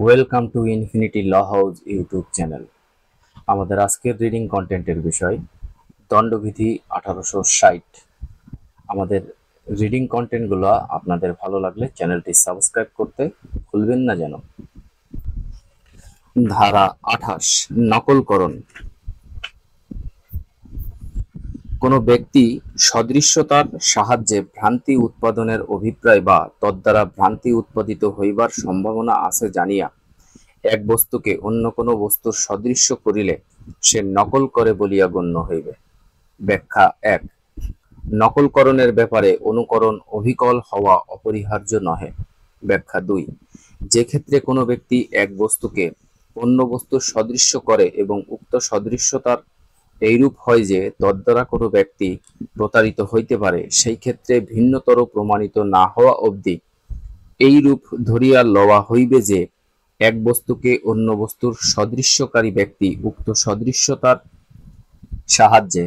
Welcome to infinity law house YouTube channel. আমাদের আজকের reading কন্টেন্টের বিষয় দণ্ডবিধি 1860। আমাদের রিডিং কন্টেন্টগুলো আপনাদের ভালো লাগলে চ্যানেলটি সাবস্ক্রাইব করতে ভুলবেন না যেন। ধারা 28, নকলকরণ। কোনো ব্যক্তি সদৃশ্যতার সাহায্যে ভ্রান্তি উৎপাদনের অভিপ্রায় বা তদ্বারা ভ্রান্তি উৎপাদিত হইবার সম্ভাবনা আছে জানিয়া এক বস্তুকে অন্য কোনো বস্তুর সদৃশ্য করিলে সে নকল করে বলিয়া গণ্য হইবে। ব্যাখ্যা 1, নকলকরণের ব্যাপারে অনুকরণ অভিকল হওয়া অপরিহার্য নহে। ব্যাখ্যা 2, যে ক্ষেত্রে কোনো ব্যক্তি এক বস্তুকে অন্য বস্তুর সদৃশ্য করে এবং উক্ত সদৃশ্যতার এইরূপ হয় যে তদ্বারা কোনো ব্যক্তি প্রতারিত হইতে পারে, সেই ক্ষেত্রে ভিন্নতর প্রমাণিত না হওয়া অবধি এইরূপ ধরিয়া লওয়া হইবে যে এক বস্তুকে অন্য বস্তুর সদৃশ্যকারী ব্যক্তি উক্ত সদৃশ্যতার সাহায্যে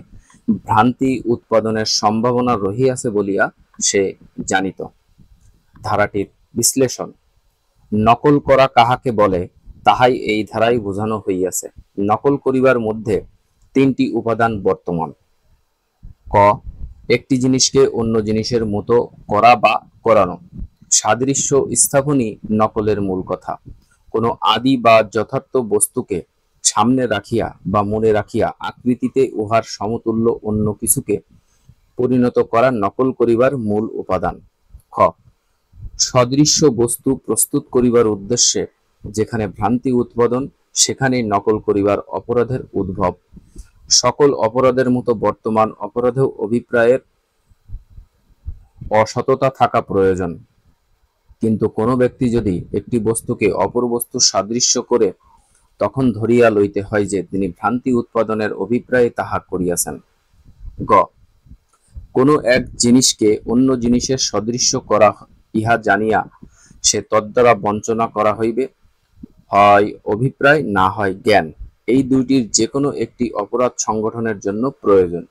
ভ্রান্তি উৎপাদনের সম্ভাবনা রহিয়াছে বলিয়া সে জানিত। ধারাটির বিশ্লেষণ। নকল করা কাহাকে বলে তাহাই এই ধারায় বোঝানো হইয়াছে। নকল করিবার মধ্যে তিনটি উপাদান বর্তমান। ক, একটি জিনিসকে অন্য জিনিসের মতো করা বা করানো। সাদৃশ্য স্থাপনই নকলের মূল কথা। কোনো আদি বা যথার্থ বস্তুকে সামনে রাখিয়া বা মনে রাখিয়া আকৃতিতে উহার সমতুল্য অন্য কিছুকে পরিণত করা নকল করিবার মূল উপাদান। খ, সদৃশ্য বস্তু প্রস্তুত করিবার উদ্দেশ্যে যেখানে ভ্রান্তি উৎপাদন সেখানেই নকল করিবার অপরাধের উদ্ভব। সকল অপরাধের মতো বর্তমান অপরাধেও অভিপ্রায়ের অসততা থাকা প্রয়োজন। কিন্তু কোনো ব্যক্তি যদি একটি বস্তুকে অপর বস্তুর সাদৃশ্য করে তখন ধরিয়া লইতে হয় যে তিনি ভ্রান্তি উৎপাদনের অভিপ্রায়ে তাহা করিয়াছেন। গ, কোনো এক জিনিসকে অন্য জিনিসের সদৃশ্য করা ইহা জানিয়া সে তদ্বারা বঞ্চনা করা হইবে, হয় অভিপ্রায় না হয় জ্ঞান। এই দুইটির যে কোনো একটি অপরাধ সংগঠনের জন্য প্রয়োজন।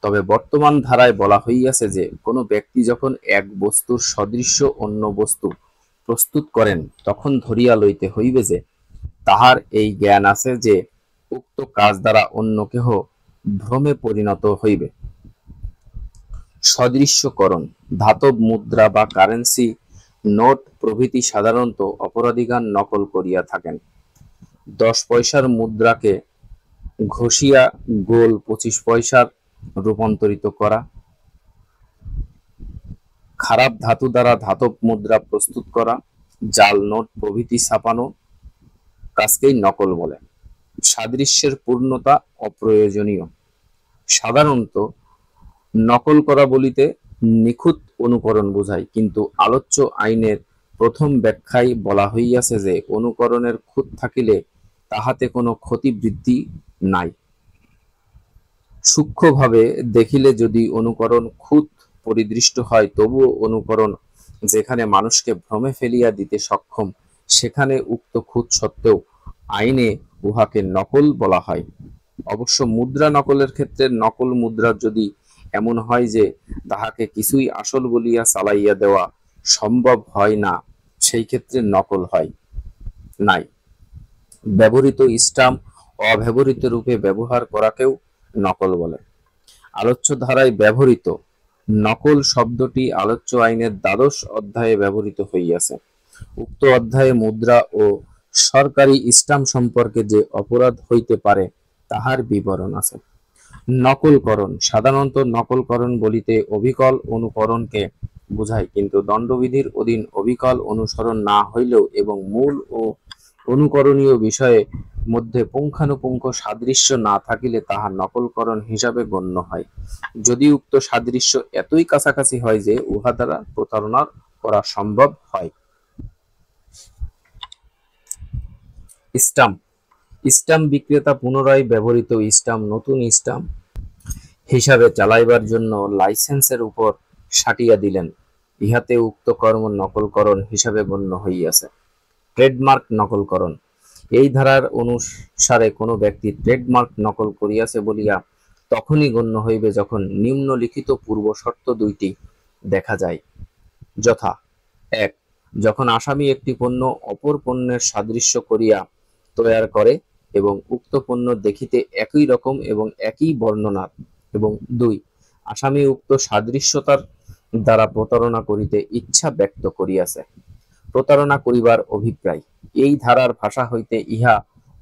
তবে বর্তমান ধারায় বলা হইয়াছে যে কোনো ব্যক্তি যখন এক বস্তুর সদৃশ্য অন্য বস্তু প্রস্তুত করেন তখন ধরিয়া লইতে হইবে যে তাহার এই জ্ঞান আছে যে উক্ত কাজ দ্বারা অন্য কেহ ভ্রমে পরিণত হইবে। সদৃশ্যকরণ। ধাতব মুদ্রা বা কারেন্সি নোট প্রভৃতি সাধারণত অপরাধীগণ নকল করিয়া থাকেন। 10 পয়সার মুদ্রাকে ঘষিয়া গোল 25 পয়সার রূপান্তরিত করা, খারাপ ধাতু দ্বারা ধাতব মুদ্রা প্রস্তুত করা, জাল নোট প্রভৃতি ছাপানো কাজকেই নকল বলে। সাদৃশ্যের পূর্ণতা অপ্রয়োজনীয়। সাধারণত নকল করা বলিতে নিখুঁত অনুকরণ বোঝায়, কিন্তু আলোচ্য আইনের প্রথম ব্যাখ্যায় বলা হইয়াছে যে অনুকরণের খুঁত থাকিলে তাহাতে কোনো ক্ষতিবৃদ্ধি নাই। সূক্ষ্মভাবে দেখিলে যদি অনুকরণ খুঁত পরিদৃষ্ট হয়, তবুও অনুকরণ যেখানে মানুষকে ভ্রমে ফেলিয়া দিতে সক্ষম সেখানে উক্ত খুঁত সত্ত্বেও আইনে উহাকে নকল বলা হয়। অবশ্য মুদ্রা নকলের ক্ষেত্রে নকল মুদ্রা যদি এমন হয় যে তাহাকে কিছুই আসল বলিয়া চালাইয়া দেওয়া সম্ভব হয় না, সেই ক্ষেত্রে নকল হয় নাই। ব্যবহৃত স্টাম্প অব্যবহৃত রূপে ব্যবহার করাকেও নকল বলে। আলোচ্য ধারায় ব্যবহৃত নকল শব্দটি আলোচ্য আইনের 12 অধ্যায়ে ব্যবহৃত হইয়াছে। উক্ত অধ্যায়ে মুদ্রা ও সরকারি স্টাম্প সম্পর্কে যে অপরাধ হইতে পারে তাহার বিবরণ আছে। নকলকরণ। সাধারণত নকলকরণ বলিতে অবিকল অনুকরণকে বোঝায়, কিন্তু দণ্ডবিধির অধীন অবিকল অনুসরণ না হইলেও এবং মূল ও অনুকরণীয় বিষয়ে মধ্যে পুঙ্খানুপুঙ্খ সাদৃশ্য না থাকিলে তাহা নকলকরণ হিসাবে গণ্য হয়, যদি উক্ত সাদৃশ্য এতই কাছাকাছি হয় যে উহা দ্বারা প্রতারণা করা সম্ভব হয়। স্টাম্প। স্টাম্প বিক্রেতা পুনরায় ব্যবহৃত স্টাম্প নতুন স্টাম্প হিসাবে চালাইবার জন্য লাইসেন্সের উপর সাটিয়া দিলেন, ইহাতে উক্ত কর্ম নকলকরণ হিসাবে গণ্য হইয়াছে। ট্রেডমার্ক নকলকরণ। এই ধারার অনুসারে কোনো ব্যক্তি ট্রেডমার্ক নকল করিয়াছে বলিয়া তখনই গণ্য হইবে যখন নিম্নলিখিত পূর্ব শর্ত দুইটি দেখা যায়, যথা: 1, যখন আসামি একটি পণ্য অপর পণ্যের সাদৃশ্য করিয়া তৈয়ার করে এবং উক্ত পণ্য দেখিতে একই রকম এবং একই বর্ণনার, এবং 2, আসামি উক্ত সাদৃশ্যতার দ্বারা প্রতারণা করিতে ইচ্ছা ব্যক্ত করিয়াছে। প্রতারণা করিবার অভিপ্রায়। এই ধারার ভাষা হইতে ইহা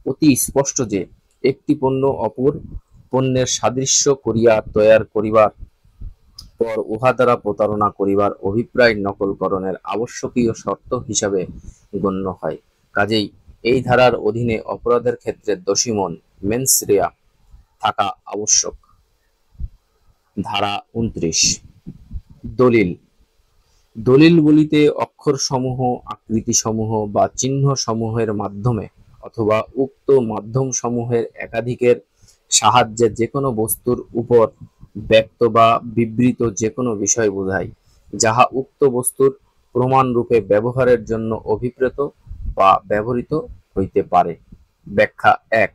অতি স্পষ্ট যে, একটি পণ্য অপর পণ্যের সাদৃশ্য করিয়া তৈয়ার করিবার পর উহা দ্বারা প্রতারণা করিবার অভিপ্রায় নকলকরণের আবশ্যকীয় শর্ত হিসাবে গণ্য হয়। কাজেই এই ধারার অধীনে অপরাধের ক্ষেত্রে দোষী মেন্স রেয়া থাকা আবশ্যক। ধারা 29। দলিল। দলিল বলিতে অক্ষরসমূহ, আকৃতিসমূহ বা চিহ্নসমূহের মাধ্যমে অথবা উক্ত মাধ্যমসমূহের একাধিকের সাহায্যে যে কোনো বস্তুর উপর ব্যক্ত বা বিবৃত যে কোনো বিষয় বোঝায়, যাহা উক্ত বস্তুর প্রমাণরূপে ব্যবহারের জন্য অভিপ্রেত বা ব্যবহৃত হইতে পারে। ব্যাখ্যা 1।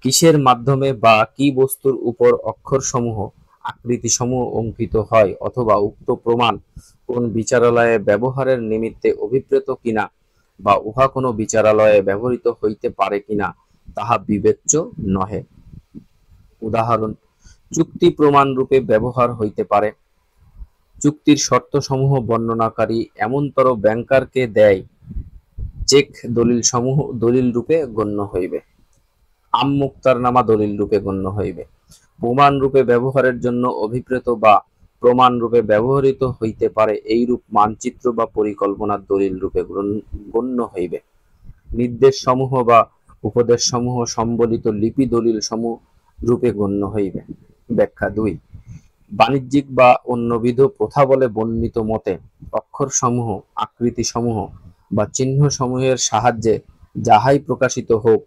কিসের মাধ্যমে বা কি বস্তুর উপর অক্ষরসমূহ, আকৃতিসমূহ অঙ্কিত হয় অথবা উক্ত প্রমাণ কোন বিচারালয়ে ব্যবহারের নিমিত্তে অভিপ্রেত কিনা বা উহা কোনো বিচারালয়ে ব্যবহৃত হইতে পারে কিনা তাহা বিবেচ্য নহে। উদাহরণ: চুক্তি প্রমাণরূপে ব্যবহার হইতে পারে। চুক্তির শর্তসমূহ বর্ণনাকারী এমনতর ব্যাংকারকে দেয় চেক দলিলসমূহ দলিল রূপে গণ্য হইবে। মুক্তারনামা দলিল রূপে গণ্য হইবে। প্রমাণ রূপে ব্যবহারের জন্য অভিপ্রেত বা প্রমাণ রূপে ব্যবহৃত হইতে পারে এইরূপ মানচিত্র বা পরিকল্পনার দলিল রূপে গণ্য হইবে। নির্দেশ সমূহ বা উপদেশ সমূহ সম্বলিত লিপি দলিল সমূহ রূপে গণ্য হইবে। ব্যাখ্যা 2। বাণিজ্যিক বা অন্যবিধ প্রথা বলে বর্ণিত মতে অক্ষর সমূহ, আকৃতি সমূহ বা চিহ্ন সমূহের সাহায্যে যাহাই প্রকাশিত হোক,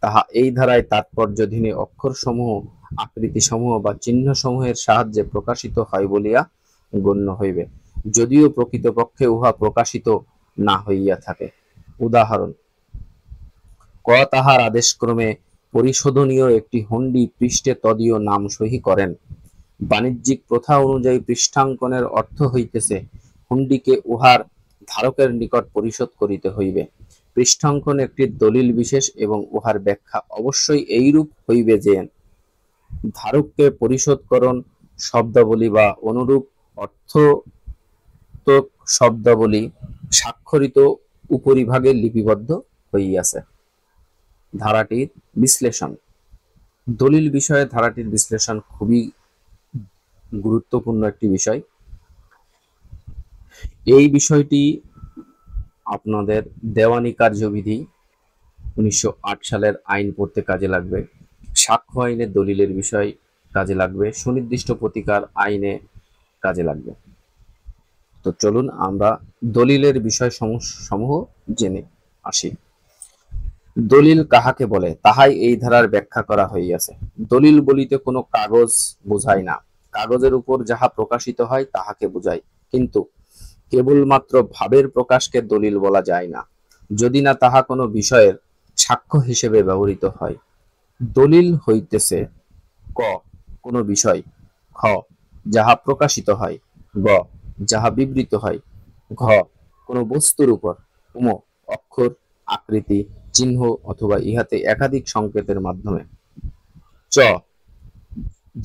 তাহা এই ধারায় তাৎপর্যধীনে অক্ষর সমূহ, আকৃতি সমূহ বা চিহ্ন সমূহের সাহায্যে প্রকাশিত হয় বলিয়া গণ্য হইবে, যদিও প্রকৃতপক্ষে উহা প্রকাশিত না হইয়া থাকে। উদাহরণ: ক তাহার আদেশক্রমে পরিশোধনীয় একটি হুন্ডি পৃষ্ঠে তদীয় নাম সহি করেন। বাণিজ্যিক প্রথা অনুযায়ী পৃষ্ঠাঙ্কনের অর্থ হইতেছে হুন্ডিকে উহার ধারকের নিকট পরিশোধ করিতে হইবে। পৃষ্ঠাঙ্কন একটি দলিল বিশেষ এবং উহার ব্যাখ্যা অবশ্যই এইরূপ হইবে যে, ধারককে পরিশোধকরণ শব্দাবলী বা অনুরূপ অর্থোক্ত শব্দাবলী স্বাক্ষরিত উপরিভাগে লিপিবদ্ধ হইয়াছে। ধারাটির বিশ্লেষণ। দলিল বিষয়ে ধারাটির বিশ্লেষণ খুবই গুরুত্বপূর্ণ একটি বিষয়। এই বিষয়টি আপনাদের দেওয়ানি কার্যবিধি 1908 সালের আইন পড়তে কাজে লাগবে, সাক্ষ্য আইনে দলিলের বিষয় কাজে লাগবে, সুনির্দিষ্ট প্রতিকার আইনে কাজে লাগবে। তো চলুন আমরা দলিলের বিষয় সমূহ জেনে আসি। দলিল কাহাকে বলে তাহাই এই ধারার ব্যাখ্যা করা হইয়াছে। দলিল বলিতে কোনো কাগজ বোঝায় না, কাগজের উপর যাহা প্রকাশিত হয় তাহাকে বোঝায়, কিন্তু কেবলমাত্র ভাবের প্রকাশকে দলিল বলা যায় না, যদি না তাহা কোনো বিষয়ের সাক্ষ্য হিসেবে ব্যবহৃত হয়। দলিল হইতেছে ক কোনো বিষয়, খ যাহা প্রকাশিত হয়, গ যাহা বিবৃত হয়, ঘ কোনো বস্তুর উপর, উম অক্ষর, আকৃতি, চিহ্ন অথবা ইহাতে একাধিক সংকেতের মাধ্যমে, চ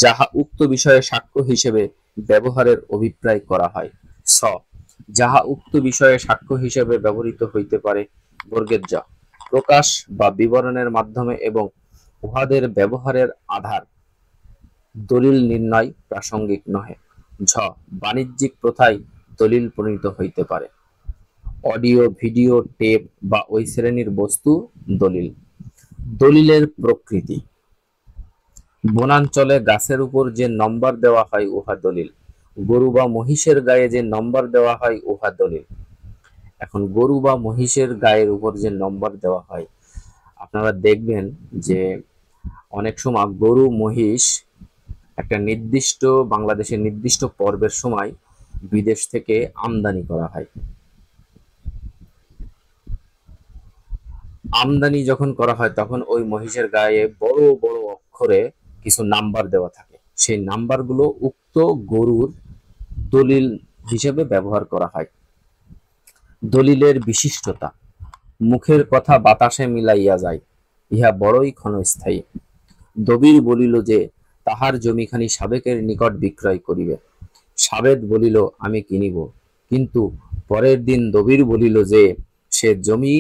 যাহা উক্ত বিষয়ে সাক্ষ্য হিসেবে ব্যবহারের অভিপ্রায় করা হয়, ছ যাহা উক্ত বিষয়ে সাক্ষ্য হিসেবে ব্যবহৃত হইতে পারে, বর্গের জ প্রকাশ বা বিবরণের মাধ্যমে এবং উহাদের ব্যবহারের আধার দলিল নির্ণয় প্রাসঙ্গিক নহে, ঝ বাণিজ্যিক প্রথায় দলিল প্রণীত হইতে পারে। অডিও, ভিডিও, টেপ বা ওই শ্রেণীর বস্তু দলিল। দলিলের প্রকৃতি। বনাঞ্চলে গাছের উপর যে নম্বর দেওয়া হয় উহা দলিল। গরু বা মহিষের গায়ে যে নম্বর দেওয়া হয় উহা দলিল। এখন গরু বা মহিষের গায়ের উপর যে নম্বর দেওয়া হয়, আপনারা দেখবেন যে অনেক সময় গরু মহিষ একটা নির্দিষ্ট বাংলাদেশের নির্দিষ্ট পর্বের সময় বিদেশ থেকে আমদানি করা হয়। আমদানি যখন করা হয় তখন ওই মহিষের গায়ে বড় বড় অক্ষরে কিছু নাম্বার দেওয়া থাকে, সেই নাম্বারগুলো উক্ত গরুর দলিল হিসেবে ব্যবহার করা হয়। দলিলের বিশিষ্টতা। মুখের কথা বাতাসে মিলাইয়া যায়, ইহা বড়ই ক্ষণস্থায়ী। দবির বলিল যে তাহার জমিখানি সাবেকের নিকট বিক্রয় করিবে। সাবেদ বলিল আমি কিনিব, কিন্তু পরের দিন দবির বলিল যে সে জমি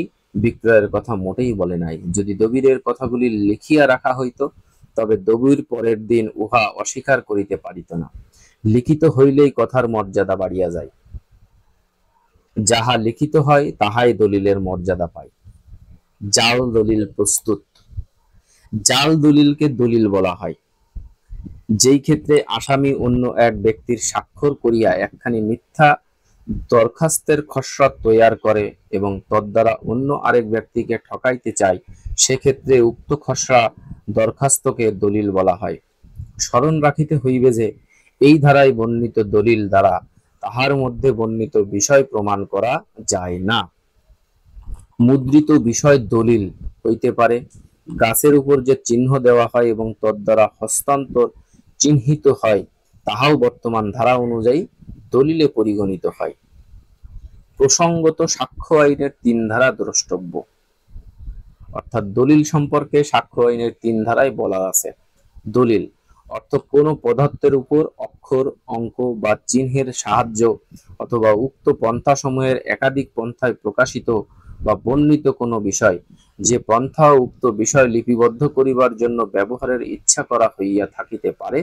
বিক্রয়ের কথা মোটেই বলে নাই। যদি দবিরের কথাগুলি লিখিয়া রাখা হইত, তবে দবির পরের দিন উহা অস্বীকার করিতে পারিত না। লিখিত হইলেই কথার মর্যাদা বাড়িয়া যায়। যাহা লিখিত হয় তাহাই দলিলের মর্যাদা পায়। জাল দলিল প্রস্তুত। জাল দলিলকে দলিল বলা হয়, যেই ক্ষেত্রে আসামি অন্য এক ব্যক্তির স্বাক্ষর করিয়া একখানি মিথ্যা দরখাস্তের খসড়া তৈয়ার করে এবং তদ্বারা অন্য আরেক ব্যক্তিকে ঠকাইতে চায়, সেক্ষেত্রে উক্ত খসড়া দরখাস্তকে দলিল বলা হয়। স্মরণ রাখিতে হইবে যে এই ধারায় বর্ণিত দলিল দ্বারা তাহার মধ্যে বর্ণিত বিষয় প্রমাণ করা যায় না। মুদ্রিত বিষয় দলিল হইতে পারে। গাছের উপর যে চিহ্ন দেওয়া হয় এবং তদ্বারা হস্তান্তর চিহ্নিত হয়, তাহাও বর্তমান ধারা অনুযায়ী দলিলে পরিগণিত হয়। প্রসঙ্গত সাক্ষ্য আইনের ৩ ধারা দ্রষ্টব্য। অর্থাৎ দলিল সম্পর্কে সাক্ষ্য আইনের ৩ ধারায় বলা আছে। দলিল অর্থ কোন পদার্থের উপর অক্ষর, অঙ্ক বা চিহ্নের সাহায্য অথবা উক্ত পন্থাসমূহের একাধিক পন্থায় প্রকাশিত বা বর্ণিত কোনো বিষয়, যে পন্থা উক্ত বিষয় লিপিবদ্ধ করিবার জন্য ব্যবহারের ইচ্ছা করা হইয়া থাকিতে পারে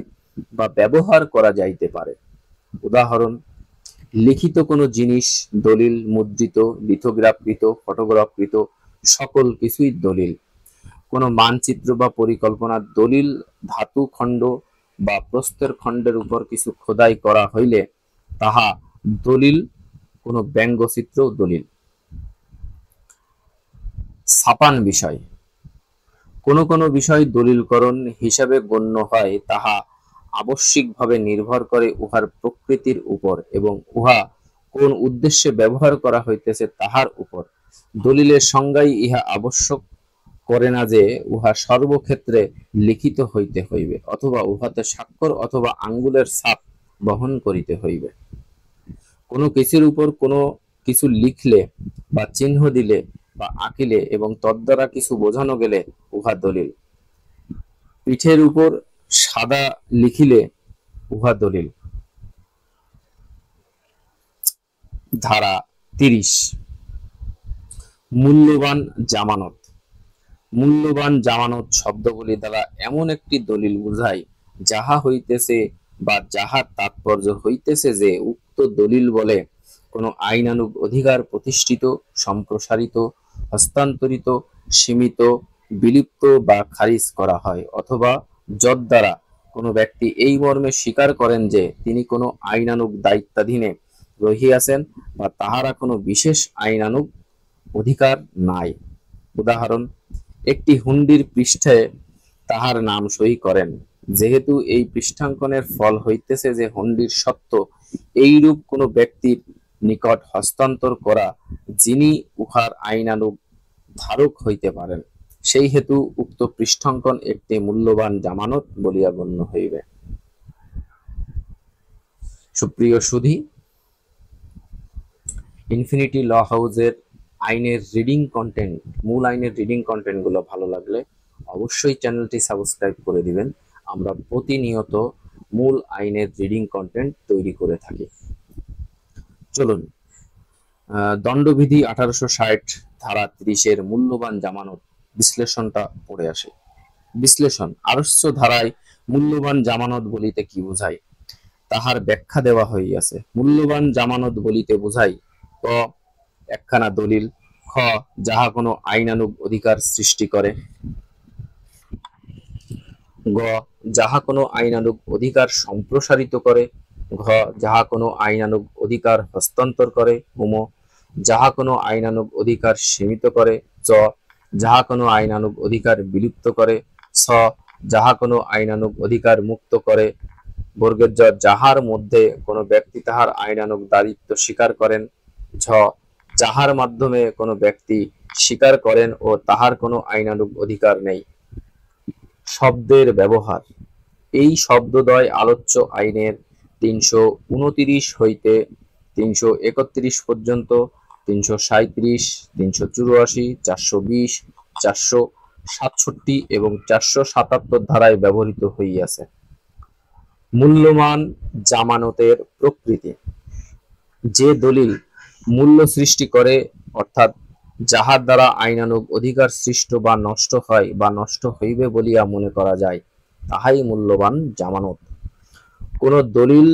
বা ব্যবহার করা যাইতে পারে। উদাহরণ: লিখিত কোনো জিনিস দলিল, মুদ্রিত, লিথোগ্রাফকৃত, ফটোগ্রাফকৃত সকল কিছুই দলিল। কোনো মানচিত্র বা পরিকল্পনার দলিল ধাতু খণ্ড বা প্রস্তর খণ্ডের উপর কিছু খোদাই করা হইলে তাহা দলিল। কোনো ব্যঙ্গচিত্র দলিল। ছাপান বিষয়। কোনো বিষয় দলিলকরণ হিসাবে গণ্য হয়, তাহা আবশ্যিকভাবে নির্ভর করে উহার প্রকৃতির উপর এবং উহা কোন উদ্দেশ্যে ব্যবহার করা হইতেছে তাহার উপর। দলিলের সংজ্ঞাই ইহা আবশ্যক করে না যে উহা সর্বক্ষেত্রে লিখিত হইতে হইবে অথবা উহাতে স্বাক্ষর অথবা আঙ্গুলের ছাপ বহন করিতে হইবে। কোনো কিছুর উপর কোনো কিছু লিখলে বা চিহ্ন দিলে বা আঁকিলে এবং তদ্বারা কিছু বোঝানো গেলে উহা দলিল। পিঠের উপর সাদা লিখিলে উহা দলিল। ধারা ৩০। মূল্যবান জামানত। মূল্যবান জামানত শব্দগুলি দ্বারা এমন একটি দলিল বুঝায় যাহা হইতেছে বা যাহার তাৎপর্য হইতেছে যে উক্ত দলিল বলে কোনো আইনানুগ অধিকার প্রতিষ্ঠিত, সম্প্রসারিত, হস্তান্তরিত, সীমিত, বিলুপ্ত বা খারিজ করা হয়, অথবা যদ্বারা কোনো ব্যক্তি এই মর্মে স্বীকার করেন যে তিনি কোনো আইনানুগ দায়িত্বাধীনে রহিয়াছেন বা তাহারা কোনো বিশেষ আইনানুগ অধিকার নাই। উদাহরণ: একটি হুন্ডির পৃষ্ঠে তাহার নাম সই করেন, যেহেতু এই পৃষ্ঠাঙ্কনের ফল হইতেছে যে হুন্ডির সত্ত্ব এইরূপ কোনো ব্যক্তির নিকট হস্তান্তর করা, যিনি উহার আইনানুগ ধারক হইতে পারেন, সেই হেতু উক্ত পৃষ্ঠাঙ্কন একটি মূল্যবান জামানত বলিয়া গণ্য হইবে। সুপ্রিয় সুধী, ইনফিনিটি ল হাউসের আইনের রিডিং কন্টেন্ট, মূল আইনের রিডিং কন্টেন্ট গুলো ভালো লাগলে অবশ্যই চ্যানেলটি সাবস্ক্রাইব করে দিবেন। আমরা প্রতিনিয়ত মূল আইনের রিডিং কন্টেন্ট তৈরি করে থাকি। চলুন দণ্ডবিধি 1860 ধারা 30-এর মূল্যবান জামানত বিশ্লেষণটা পড়ে আসে। বিশ্লেষণ: আরস্য ধারায় মূল্যবান জামানত বলিতে কি বোঝায় তাহার ব্যাখ্যা দেওয়া হইয়াছে। মূল্যবান জামানত বলিতে বোঝায় ক. একখানা দলিল, খ. যাহা কোনো আইনানুগ অধিকার সৃষ্টি করে, গ. যাহা কোনো আইনানুগ অধিকার সম্প্রসারিত করে, ঘ. যাহা কোনো আইনানুগ অধিকার হস্তান্তর করে, ঙ. যাহা কোনো আইনানুগ অধিকার সীমিত করে, চ. যাহা কোনো আইনানুগ অধিকার বিলুপ্ত করে, ছ. যাহা কোনো আইনানুগ অধিকার মুক্ত করে, বর্গের জ. যাহার মধ্যে কোনো ব্যক্তি তাহার আইনানুগ দায়িত্ব স্বীকার করেন, ঝ. যাহার মাধ্যমে কোনো ব্যক্তি স্বীকার করেন ও তাহার কোনো আইনানুগ অধিকার নেই। শব্দের ব্যবহার। এই শব্দদ্বয় আলোচ্য আইনের 329 হইতে 331 পর্যন্ত, 337, 384, 420, 467 এবং 477 ধারায় ব্যবহৃত হইয়াছে। মূল্যবান জামানতের প্রকৃতি। যে দলিল মূল্য সৃষ্টি করে, অর্থাৎ যাহার দ্বারা আইনানুগ অধিকার সৃষ্ট বা নষ্ট হয় বা নষ্ট হইবে বলিয়া মনে করা যায়, তাহাই মূল্যবান জামানত। কোন দলিল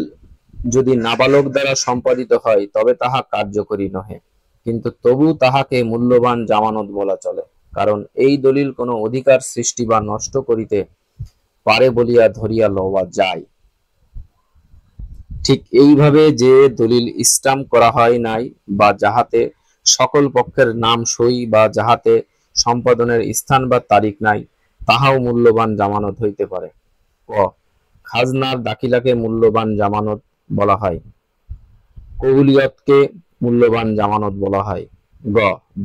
যদি নাবালক দ্বারা সম্পাদিত হয় তবে তাহা কার্যকরী নহে, কিন্তু তবু তাহাকে মূল্যবান জামানত বলা চলে, কারণ এই দলিল কোন অধিকার সৃষ্টি বা নষ্ট করিতে পারে বলিয়া ধরিয়া লওয়া যায়। ঠিক এইভাবে যে দলিল স্টাম্প করা হয় নাই বা যাহাতে সকল পক্ষের নাম সই বা যাহাতে সম্পাদনের স্থান বা তারিখ নাই, তাহাও মূল্যবান জামানত হইতে পারে। ক, খাজনার দাখিলাকে মূল্যবান জামানত বলা হয়। কবুলিয়তকে মূল্যবান জামানত বলা হয়। গ,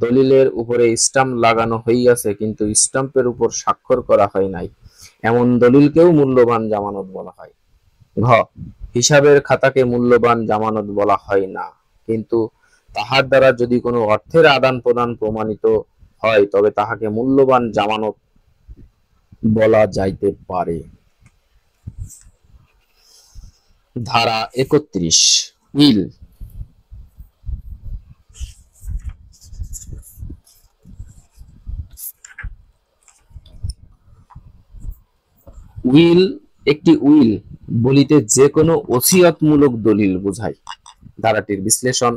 দলিলের উপরে স্টাম্প লাগানো হইয়াছে কিন্তু স্টাম্পের উপর স্বাক্ষর করা হয় নাই, এমন দলিলকেও মূল্যবান জামানত বলা হয়। ঘ, হিসাবের খাতাকে মূল্যবান জামানত বলা হয় না, কিন্তু তাহার দ্বারা যদি কোনো অর্থের আদান প্রদান প্রমাণিত হয় তবে তাহাকে মূল্যবান জামানত বলা যাইতে পারে। ধারা 31, উইল। উইল একটি উইল বলিতে যে কোনো ওসিয়তমূলক দলিল বোঝায়। ধারাটির বিশ্লেষণ।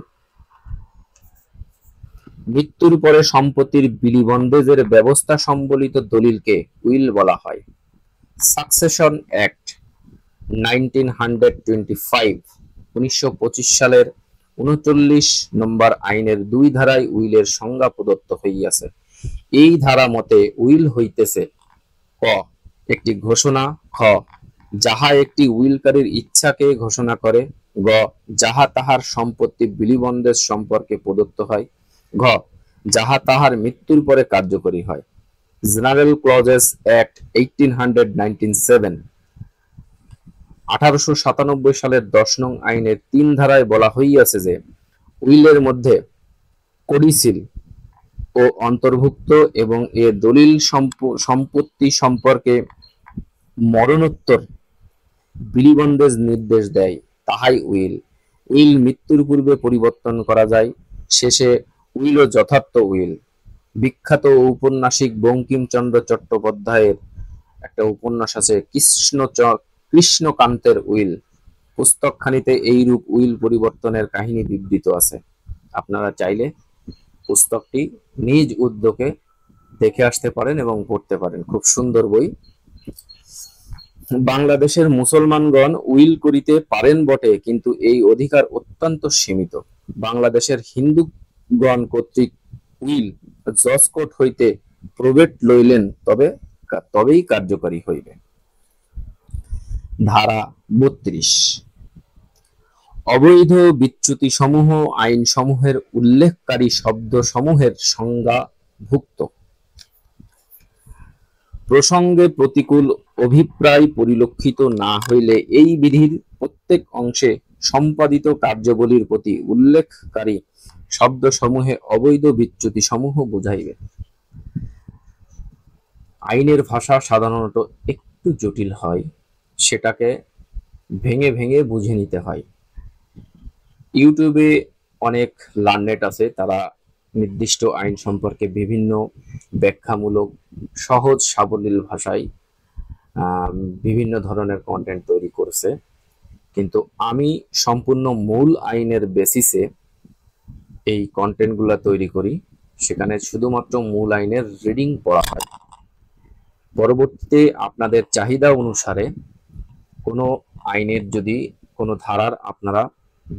মৃত্যুর পরে সম্পত্তির বিলিবন্দেজের ব্যবস্থা সম্বলিত দলিলকে উইল বলা হয়। সাকসেশন অ্যাক্ট 1925 সালের 39 নম্বর আইনের 2 ধারায় উইলের সংজ্ঞা প্রদত্ত হইয়াছে। এই ধারা মতে উইল হইতেছে ক, একটি ঘোষণা। খ, যাহা একটি উইলকারীর ইচ্ছাকে ঘোষণা করে। গ, যাহা তাহার সম্পত্তি বিলিবন্দেজ সম্পর্কে প্রদত্ত হয়। ঘ, যাহা তাহার মৃত্যুর পরে কার্যকরী হয়। জেনারেল ক্লজেস অ্যাক্ট 1897 1897 সালের 10 নং আইনের 3 ধারায় বলা হইয়াছে যে উইলের মধ্যে কোডিসিল ও অন্তর্ভুক্ত এবং এ দলিল সম্পত্তি সম্পর্কে মরণোত্তর বিলিবন্দেজ নির্দেশ দেয়, তাহাই উইল। উইল মৃত্যুর পূর্বে পরিবর্তন করা যায়। শেষে উইল ও যথার্থ উইল। বিখ্যাত ঔপন্যাসিক বঙ্কিমচন্দ্র চট্টোপাধ্যায়ের একটা উপন্যাস আছে কৃষ্ণকান্তের উইল, পুস্তকখানিতে এইরূপ উইল পরিবর্তনের কাহিনী বিবৃত আছে। আপনারা চাইলে পুস্তকটি নিজ উদ্যোগে দেখে আসতে পারেন এবং পড়তে পারেন, খুব সুন্দর বই। বাংলাদেশের মুসলমানগণ উইল করিতে পারেন বটে, কিন্তু এই অধিকার অত্যন্ত সীমিত। বাংলাদেশের হিন্দুগণ কর্তৃক উইল জজ কোর্ট হইতে প্রবেট লইলেন তবেই কার্যকরী হইবে। ধারা 32, অবৈধ বিচ্যুতি সমূহ আইন সমূহের উল্লেখকারী শব্দ সমূহের সংজ্ঞাভুক্ত। প্রসঙ্গে প্রতিকূল অভিপ্রায় পরিলক্ষিত না হইলে এই বিধির প্রত্যেক অংশে সম্পাদিত কার্যাবলীর প্রতি উল্লেখকারী শব্দ সমূহে অবৈধ বিচ্যুতি সমূহ বোঝাইবে। আইনের ভাষা সাধারণত একটু জটিল হয়, সেটাকে ভেঙে ভেঙে বুঝে নিতে হয়। ইউটিউবে অনেক লার্নেট আছে, তারা নির্দিষ্ট আইন সম্পর্কে বিভিন্ন ব্যাখ্যামূলক সহজ সাবলীল ভাষায় বিভিন্ন ধরনের কন্টেন্ট তৈরি করছে, কিন্তু আমি সম্পূর্ণ মূল আইনের বেসিসে এই কন্টেন্টগুলো তৈরি করি। সেখানে শুধুমাত্র মূল আইনের রিডিং পড়া হয়। পরবর্তীতে আপনাদের চাহিদা অনুসারে কোনো আইনের যদি কোনো ধারার আপনারা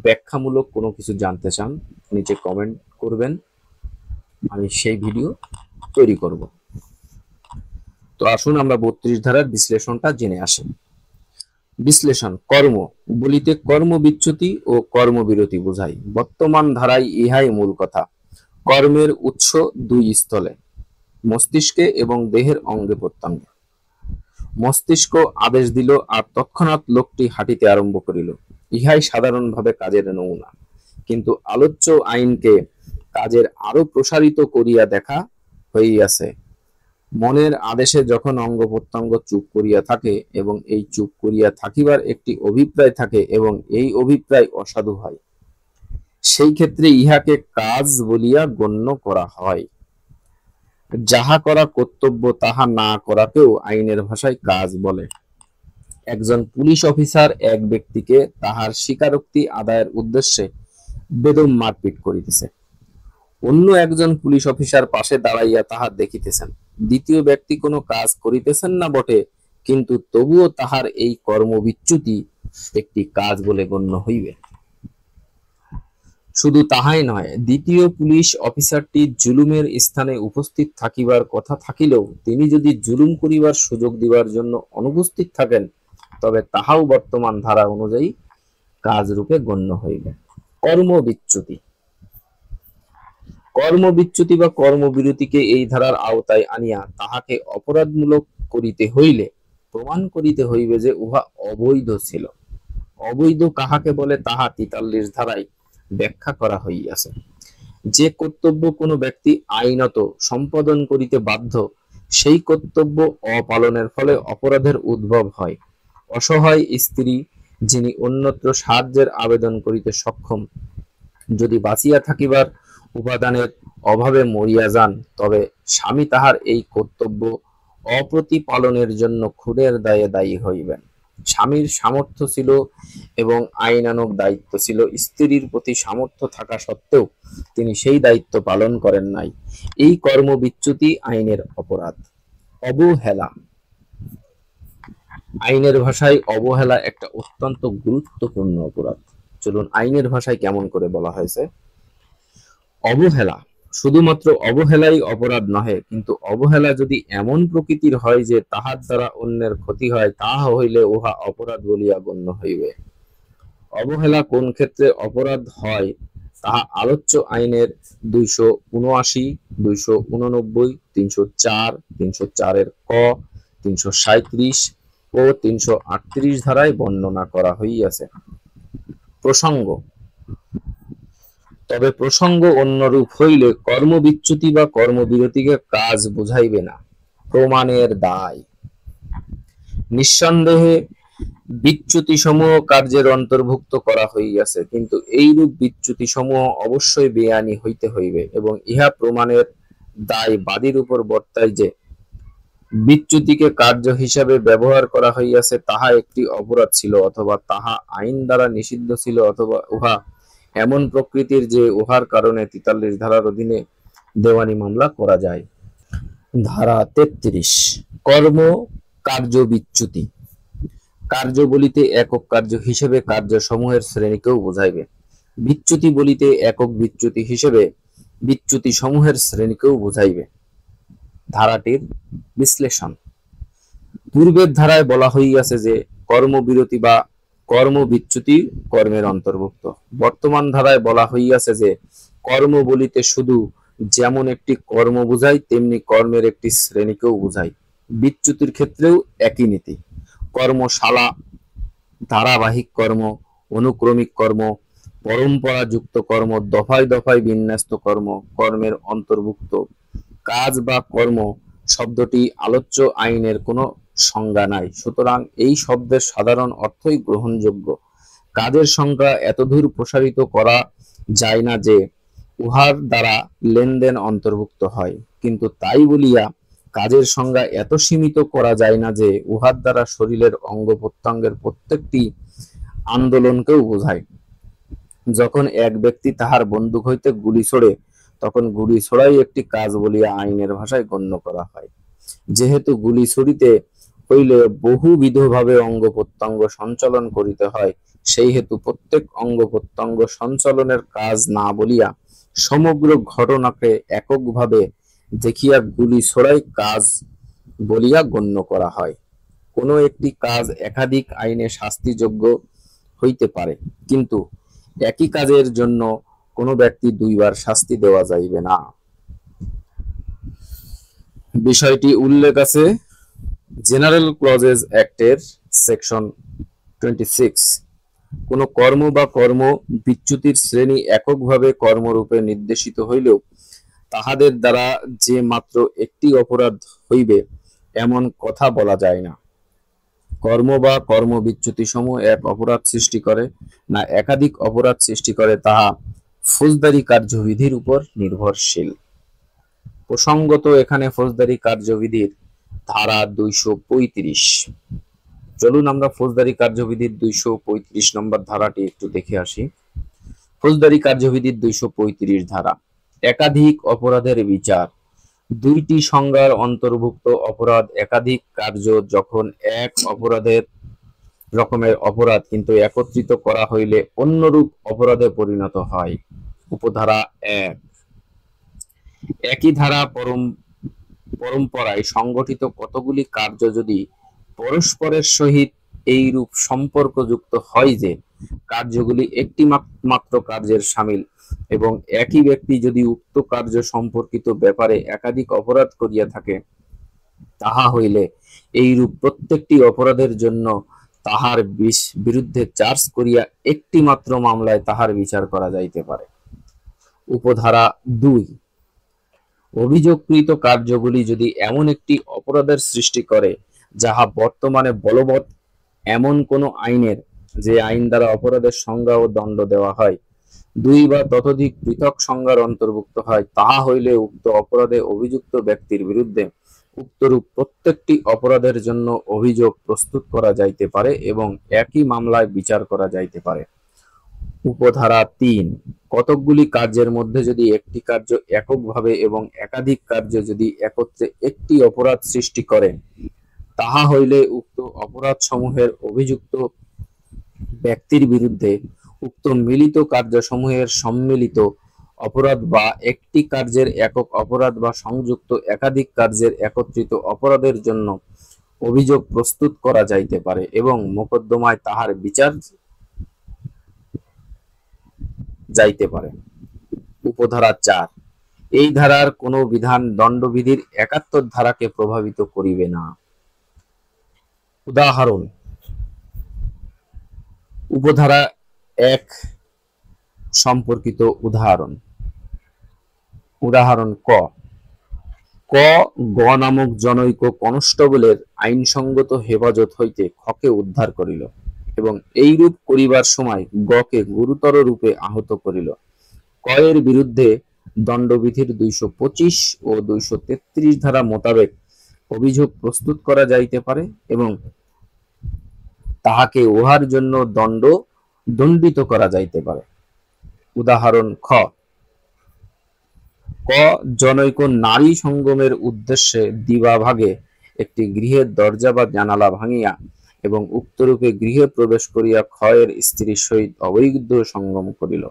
ব্যাখ্যামূলক কোনো কিছু জানতে চান, নিচে কমেন্ট করবেন, আমি সেই ভিডিও তৈরি করব। তো আসুন আমরা 32 ধারার বিশ্লেষণটা জেনে আসি। বিশ্লেষণ। কর্ম বলিতে কর্মবিচ্যুতি ও কর্মবিরতি বোঝায়। বর্তমান ধারায় ইহাই মূল কথা। কর্মের উৎস 2 স্থলে, মস্তিষ্কে এবং দেহের অঙ্গে প্রত্যঙ্গে। মস্তিষ্ক আদেশ দিল আর তৎক্ষণাৎ লোকটি হাঁটিতে আরম্ভ করিল, ইহাই সাধারণভাবে কাজের নমুনা। কিন্তু আলোচ্য আইনকে কাজের আরো প্রসারিত করিয়া দেখা হইয়াছে। মনের আদেশে যখন অঙ্গ প্রত্যঙ্গ চুপ করিয়া থাকে এবং এই চুপ করিয়া থাকিবার একটি অভিপ্রায় থাকে এবং এই অভিপ্রায় অসাধু হয়, সেই ক্ষেত্রে ইহাকে কাজ বলিয়া গণ্য করা হয়। যাহা করা কর্তব্য তাহা না করাকেও আইনের ভাষায় কাজ বলে। একজন পুলিশ অফিসার এক ব্যক্তিকে তাহার স্বীকারোক্তি আদায়ের উদ্দেশ্যে বেদম মারপিট করিতেছে। অন্য একজন পুলিশ অফিসার পাশে দাঁড়াইয়া তাহা দেখিতেছেন। দ্বিতীয় ব্যক্তি কোনো কাজ করিতেছেন না বটে, কিন্তু তবুও তাহার এই কর্মবিচ্যুতি একটি কাজ বলে গণ্য হইবে। শুধু তাহাই নয়, দ্বিতীয় পুলিশ অফিসারটি জুলুমের স্থানে উপস্থিত থাকিবার কথা থাকিলেও তিনি যদি জুলুম করিবার সুযোগ দিবার জন্য অনুপস্থিত থাকেন, তবে তাহাও বর্তমান ধারা অনুযায়ী কাজ রূপে গণ্য হইবে। কর্মবিচ্যুতি। কর্মবিচ্যুতি বা কর্মবিরতিকে এই ধারার আওতায় আনিয়া তাহাকে অপরাধমূলক করিতে হইলে প্রমাণ করিতে হইবে যে উহা অবৈধ ছিল। অবৈধ কাহাকে বলে তাহা ৪৩ ধারায় ব্যাখ্যা করা হইয়াছে। যে কর্তব্য কোনো ব্যক্তি আইনত সম্পাদন করিতে বাধ্য, সেই কর্তব্য অপালনের ফলে অপরাধের উদ্ভব হয়। অসহায় স্ত্রী যিনি অন্যত্র সাহায্যের আবেদন করিতে সক্ষম, যদি বাঁচিয়া থাকিবার উপাদানের অভাবে মরিয়া যান, তবে স্বামী তাহার এই কর্তব্য অপ্রতিপালনের জন্য খুনের দায়ে দায়ী হইবেন। স্বামীর সামর্থ্য ছিল এবং আইনানুগ দায়িত্ব ছিল, স্ত্রীর প্রতি সামর্থ্য থাকা সত্ত্বেও তিনি সেই দায়িত্ব পালন করেন নাই। এই কর্মবিচ্যুতি আইনের অপরাধ। অবহেলা। আইনের ভাষায় অবহেলা একটা অত্যন্ত গুরুত্বপূর্ণ অপরাধ। চলুন আইনের ভাষায় কেমন করে বলা হয়েছে। অবহেলা, শুধুমাত্র অবহেলাই অপরাধ নহে, কিন্তু অবহেলা যদি এমন প্রকৃতির হয় যে তাহার দ্বারা অন্যের ক্ষতি হয়, তাহা হইলে উহা অপরাধ বলিয়া গণ্য হইবে। অবহেলা কোন ক্ষেত্রে অপরাধ হয় তাহা আলোচ্য আইনের ২৭৯, ২৮৯, ৩০৪, ৩০৪ ক, ৩৩৭ ও ৩৩৮ ধারায় বর্ণনা করা হইয়াছে। প্রসঙ্গ। তবে প্রসঙ্গ অন্যরূপ হইলে কর্মবিচ্যুতি বা কর্মবিরতিকে কাজ বুঝাইবে না। প্রমাণের দায়। নিঃসন্দেহে বিচ্যুতি সমূহ কার্যের অন্তর্ভুক্ত করা হইয়াছে, কিন্তু এইরূপ বিচ্যুতি সমূহ অবশ্যই বেআইনি হইতে হইবে এবং ইহা প্রমাণের দায় বাদীর উপর বর্তায় যে বিচ্যুতিকে কার্য হিসাবে ব্যবহার করা হইয়াছে তাহা একটি অপরাধ ছিল, অথবা তাহা আইন দ্বারা নিষিদ্ধ ছিল, অথবা উহা এমন প্রকৃতির যে উহার কারণে ৪৩ ধারার অধীনে দেওয়ানি মামলা করা যায়। ধারা ৩৩। কর্ম কার্য বিচ্যুতি। কার্য বলিতে একক কার্য হিসেবে কার্যসমূহের শ্রেণীকেও বোঝাইবে। বিচ্যুতি বলিতে একক বিচ্যুতি হিসেবে বিচ্যুতি সমূহের শ্রেণীকেও বোঝাইবে। ধারাটির বিশ্লেষণ। পূর্বের ধারায় বলা হইয়াছে যে কর্মবিরতি বা কর্মবিচ্যুতি কর্মের অন্তর্ভুক্ত। বর্তমান ধারায় বলা হইয়াছে যে কর্ম বলিতে শুধু যেমন একটি কর্ম বুঝায়, তেমনি কর্মের একটি শ্রেণীকেও বুঝায়। বিচ্যুতির ক্ষেত্রেও একই নীতি। কর্মশালা, ধারাবাহিক কর্ম, অনুক্রমিক কর্ম, পরম্পরাযুক্ত কর্ম, দফায় দফায় বিন্যস্ত কর্ম কর্মের অন্তর্ভুক্ত। কাজ বা কর্ম শব্দটি আলোচ্য আইনের কোনো সংজ্ঞা নাই, সুতরাং এই শব্দের সাধারণ অর্থই গ্রহণযোগ্য। কাজের সংজ্ঞা এতদূর প্রসারিত করা যায় না যে উহার দ্বারা লেনদেন অন্তর্ভুক্ত হয়, কিন্তু তাই বলিয়া কাজের সংজ্ঞা এত সীমিত করা যায় না যে উহার দ্বারা শরীরের অঙ্গ প্রত্যঙ্গের প্রত্যেকটি আন্দোলনকেও বোঝায়। যখন এক ব্যক্তি তাহার বন্দুক হইতে গুলি ছোড়ে, তখন গুলি ছোড়াই একটি কাজ বলিয়া আইনের ভাষায় গণ্য করা হয়। যেহেতু গুলি ছুড়িতে হইলে বহুবিধভাবে অঙ্গ প্রত্যঙ্গ সঞ্চালন করিতে হয়, সেই হেতু প্রত্যেক অঙ্গ প্রত্যঙ্গ সঞ্চালনের কাজ না বলিয়া সমগ্র ঘটনাকে এককভাবে দেখিয়া গুলি ছোড়াই কাজ বলিয়া গণ্য করা হয়। কোনো একটি কাজ একাধিক আইনে শাস্তিযোগ্য হইতে পারে, কিন্তু একই কাজের জন্য কোনো ব্যক্তি দুইবার শাস্তি দেওয়া যাইবে না। বিষয়টি উল্লেখ আছে জেনারেল ক্লজেস অ্যাক্টের সেকশন 26। কোন কর্ম বা কর্ম বিচ্যুতির শ্রেণী এককভাবে কর্মরূপে নির্দেশিত হইলেও তাহাদের দ্বারা যে মাত্র একটি অপরাধ হইবে এমন কথা বলা যায় না। কর্ম বা কর্ম বিচ্যুতি সমূহ এক অপরাধ সৃষ্টি করে না একাধিক অপরাধ সৃষ্টি করে তাহা ফৌজদারি কার্যবিধির উপর নির্ভরশীল। প্রসঙ্গত এখানে ফৌজদারি কার্যবিধির ধারা 235। চলুন আমরা ফৌজদারি কার্যবিধির 235 নম্বর ধারাটি একটু দেখে আসি। ফৌজদারি কার্যবিধির 235 ধারা, একাধিক অপরাধের বিচার। দুইটি সংজ্ঞার অন্তর্ভুক্ত অপরাধ একাধিক কার্য যখন এক রকমের অপরাধ কিন্তু একত্রিত করা হইলে অন্যরূপ অপরাধে পরিণত হয়। উপধারা 1, একই ধারা পরম্পরায় সংগঠিত কতগুলি কার্য যদি পরস্পরের সহিত এইরূপ সম্পর্কযুক্ত হয় যে কার্যগুলি একটি মাত্র কার্যের শামিল এবং একই ব্যক্তি যদি উক্ত কার্য সম্পর্কিত ব্যাপারে একাধিক অপরাধ করিয়া থাকে, তাহা হইলে এইরূপ প্রত্যেকটি অপরাধের জন্য তাহার বিরুদ্ধে চার্জ করিয়া একটি মাত্র মামলায় তাহার বিচার করা যাইতে পারে। উপধারা 2, অভিযোগকৃত কার্যগুলি যদি এমন একটি অপরাধের সৃষ্টি করে যাহা বর্তমানে বলবৎ এমন কোন আইনের, যে আইন দ্বারা অপরাধের সংজ্ঞা ও দণ্ড দেওয়া হয়, দুই বা ততোধিক পৃথক সংজ্ঞার অন্তর্ভুক্ত হয়, তাহা হইলে উক্ত অপরাধে অভিযুক্ত ব্যক্তির বিরুদ্ধে উক্তরূপ প্রত্যেকটি অপরাধের জন্য অভিযোগ প্রস্তুত করা যাইতে পারে এবং একই মামলায় বিচার করা যাইতে পারে। উপধারা 3, কতকগুলি কার্যের মধ্যে যদি একটি কার্য এককভাবে এবং একাধিক কার্য যদি একত্রে একটি অপরাধ সৃষ্টি করে, তাহা হইলে উক্ত অপরাধ সমূহের অভিযুক্ত ব্যক্তির বিরুদ্ধে উক্ত মিলিত কার্যসমূহের সম্মিলিত অপরাধ বা একটি কার্যের একক অপরাধ বা সংযুক্ত একাধিক কার্যের একত্রিত অপরাধের জন্য অভিযোগ প্রস্তুত করা যাইতে পারে এবং মোকদ্দমায় তাহার বিচার যাইতে পারে। উপধারা 4, এই ধারার কোন বিধান দণ্ডবিধির 71 ধারাকে প্রভাবিত করিবে না। উদাহরণ, উপধারা 1 সম্পর্কিত উদাহরণ। উদাহরণ ক, গ নামক জনৈক কনস্টেবলের আইনসঙ্গত হেফাজত হইতে খকে উদ্ধার করিল এবং এইরূপ করিবার সময় গকে গুরুতর রূপে আহত করিল। ক এর বিরুদ্ধে দণ্ডবিধির 225 ও 233 ধারা মোতাবেক অভিযোগ প্রস্তুত করা যাইতে পারে এবং তাহাকে উহার জন্য দণ্ডিত করা যাইতে পারে। উদাহরণ খ, ক জনৈক নারী সঙ্গমের উদ্দেশ্যে দিবাভাগে একটি গৃহের দরজা বা জানালা ভাঙিয়া এবং উক্তরূপে গৃহে প্রবেশ করিয়া খ এর স্ত্রীর সহিত অবৈধ সঙ্গম করিল।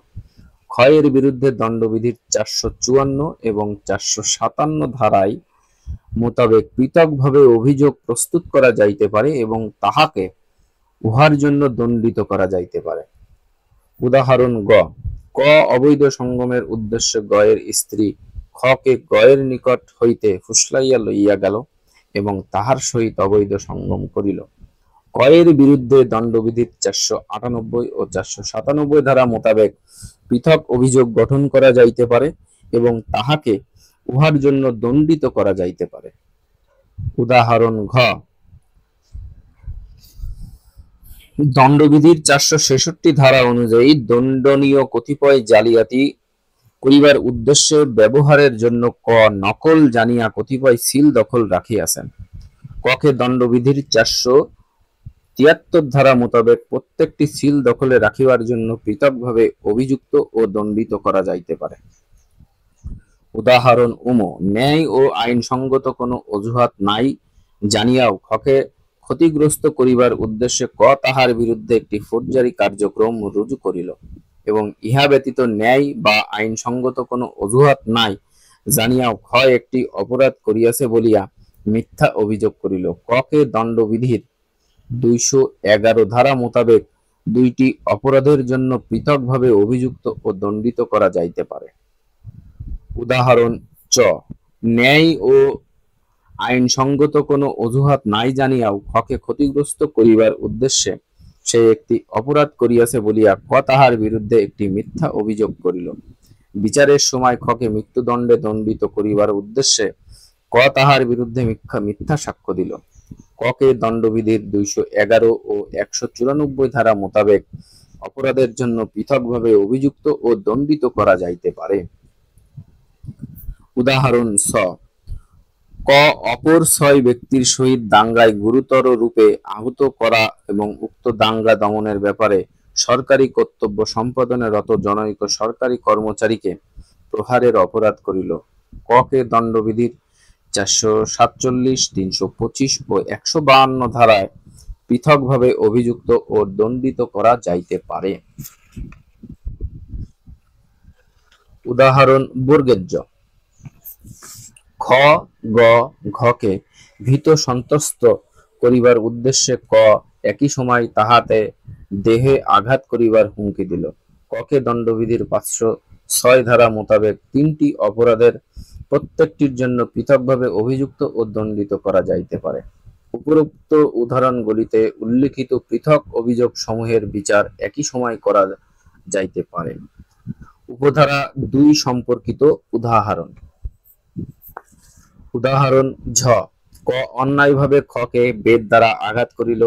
খ এর বিরুদ্ধে দণ্ডবিধির 454 এবং 457 ধারায় মোতাবেক পৃথকভাবে অভিযোগ প্রস্তুত করা যাইতে পারে এবং তাহাকে উহার জন্য দণ্ডিত করা যাইতে পারে। উদাহরণ গ, ক অবৈধ সঙ্গমের উদ্দেশ্যে গ এর স্ত্রী খ কে গ এর নিকট হইতে ফুসলাইয়া লইয়া গেল এবং তাহার সহিত অবৈধ সঙ্গম করিল। ক এর বিরুদ্ধে দণ্ডবিধির 498 ও 497 ধারা মোতাবেক পৃথক অভিযোগ গঠন করা যাইতে পারে এবং তাহাকে উহার জন্য দণ্ডিত করা যাইতে পারে। উদাহরণ ঘ, দণ্ডবিধির 466 ধারা অনুযায়ী দণ্ডনীয় কতিপয় জালিয়াতি করিবার উদ্দেশ্যে ব্যবহারের জন্য ক নকল জানিয়া কতিপয় সিল দখল রাখিয়াছেন। ককে দণ্ডবিধির 473 ধারা মোতাবেক প্রত্যেকটি সিল দখলে রাখিবার জন্য পৃথকভাবে অভিযুক্ত ও দণ্ডিত করা যাইতে পারে। উদাহরণ উম, ন্যায় ও আইনসঙ্গত কোনো অজুহাত নাই জানিয়াও খকে ক্ষতিগ্রস্ত করিবার উদ্দেশ্যে ক তাহার বিরুদ্ধে একটি ফৌজদারি কার্যক্রম রুজু করিল এবং ইহা ব্যতীত ন্যায় বা আইনসঙ্গত কোনো অজুহাত নাই জানিয়াও খ একটি অপরাধ করিয়াছে বলিয়া মিথ্যা অভিযোগ করিল। ককে দণ্ডবিধির 211 ধারা মোতাবেক দুইটি অপরাধের জন্য পৃথকভাবে অভিযুক্ত ও দণ্ডিত করা যাইতে পারে। উদাহরণ চ, ন্যায় ও আইনসঙ্গত কোনো অজুহাত নাই জানিয়াও খকে ক্ষতিগ্রস্ত করিবার উদ্দেশ্যে সে একটি অপরাধ করিয়াছে বলিয়া ক তাহার বিরুদ্ধে একটি মিথ্যা অভিযোগ করিল। বিচারের সময় খকে মৃত্যুদণ্ডে দণ্ডিত করিবার উদ্দেশ্যে ক তাহার বিরুদ্ধে মিথ্যা সাক্ষ্য দিল। ককে দণ্ডবিধির 211 ও 194 ধারা মোতাবেক অপরাধের জন্য পৃথকভাবে অভিযুক্ত ও দণ্ডিত করা যাইতে পারে। উদাহরণ স, ক অপর 6 ব্যক্তির সহিত দাঙ্গায় গুরুতর রূপে আহত করা এবং উক্ত দাঙ্গা দমনের ব্যাপারে সরকারি কর্তব্য সম্পাদনে রত জনৈক সরকারি কর্মচারীকে প্রহারের অপরাধ করিল। ককে দণ্ডবিধির 447, 325 ও 152 ধারায় পৃথকভাবে অভিযুক্ত ও দণ্ডিত করা যাইতে পারে। উদাহরণ বর্গের জ, খ গ ঘকে ভীত সন্ত্রস্ত করিবার উদ্দেশ্যে ক একই সময় তাহাতে দেহে আঘাত করিবার হুমকি দিল। ককে দণ্ডবিধির 506 ধারা মোতাবেক 3টি অপরাধের প্রত্যেকটির জন্য পৃথকভাবে অভিযুক্ত ও দণ্ডিত করা যাইতে পারে। উপরোক্ত উদাহরণগুলিতে উল্লিখিত পৃথক অভিযোগ সমূহের বিচার একই সময় করা যাইতে পারে। উপধারা 2 সম্পর্কিত উদাহরণ। উদাহরণ ঝ, ক অন্যায়ভাবে খকে বেদ দ্বারা আঘাত করিল।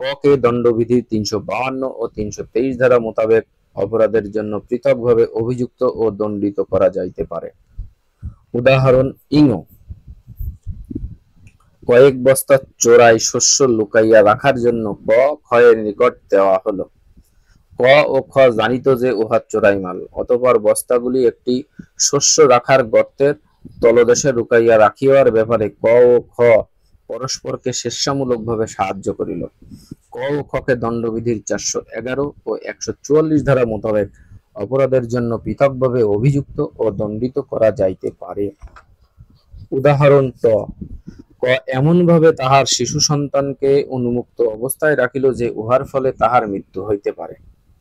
ককে দণ্ডবিধির 352 ও 323 ধারা মোতাবেক অপরাধের জন্য পৃথকভাবে অভিযুক্ত ও দণ্ডিত করা যাইতে পারে। উদাহরণ ইঙ, কয়েক বস্তা চোরাই শস্য লুকাইয়া রাখার জন্য ক খয়ের নিকট দেওয়া হলো। ক ও খ জানিত যে উহা চোরাই মাল, অতঃপর বস্তাগুলি একটি শস্য রাখার গর্তের তলদেশে লুকাইয়া রাখিবার ব্যাপারে ক ও খ পরস্পরকে স্বেচ্ছামূলকভাবে সাহায্য করিল। ক ও খকে দণ্ডবিধির 411 ও 144 ধারা মোতাবেক অপরাধের জন্য পৃথকভাবে অভিযুক্ত ও দণ্ডিত করা যাইতে পারে। উদাহরণ ত, ক এমনভাবে তাহার শিশু সন্তানকে উন্মুক্ত অবস্থায় রাখিল যে উহার ফলে তাহার মৃত্যু হইতে পারে,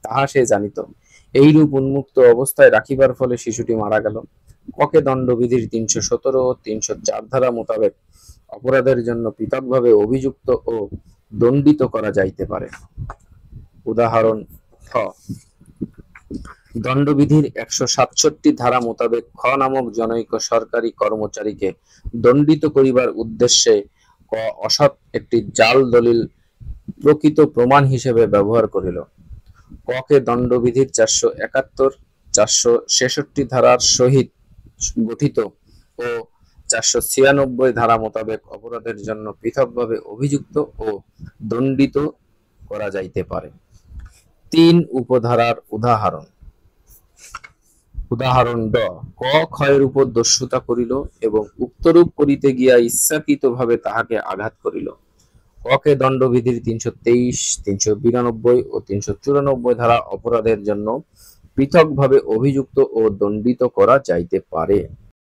তাহা সে জানিত। এইরূপ উন্মুক্ত অবস্থায় রাখিবার ফলে শিশুটি মারা গেল। ককে দণ্ডবিধির 317 ও 304 ধারা মোতাবেক অপরাধের জন্য পৃথকভাবে অভিযুক্ত ও দণ্ডিত করা যাইতে পারে। উদাহরণ খ, দণ্ডবিধির 167 ধারা মোতাবেক খ নামক জনৈক সরকারি কর্মচারীকে দণ্ডিত করিবার উদ্দেশ্যে ক অসৎ একটি জাল দলিল প্রকৃত প্রমাণ হিসেবে ব্যবহার করিল। ককে দণ্ডবিধির 471, 466 ধারার সহিত গঠিত ও 496 ধারা মোতাবেক অপরাধের জন্য পৃথকভাবে অভিযুক্ত ও দণ্ডিত করা যাইতে পারে। 3 উপধারার উদাহরণ। উদাহরণ ড, ক ক্ষয়ের উপর দস্যুতা করিল এবং উক্তরূপ করিতে গিয়া ইচ্ছাকৃতভাবে তাহাকে আঘাত করিল। ককে দণ্ডবিধির 323, 392 ও 394 ধারা অপরাধের জন্য পৃথকভাবে অভিযুক্ত ও দণ্ডিত করা যাইতে পারে।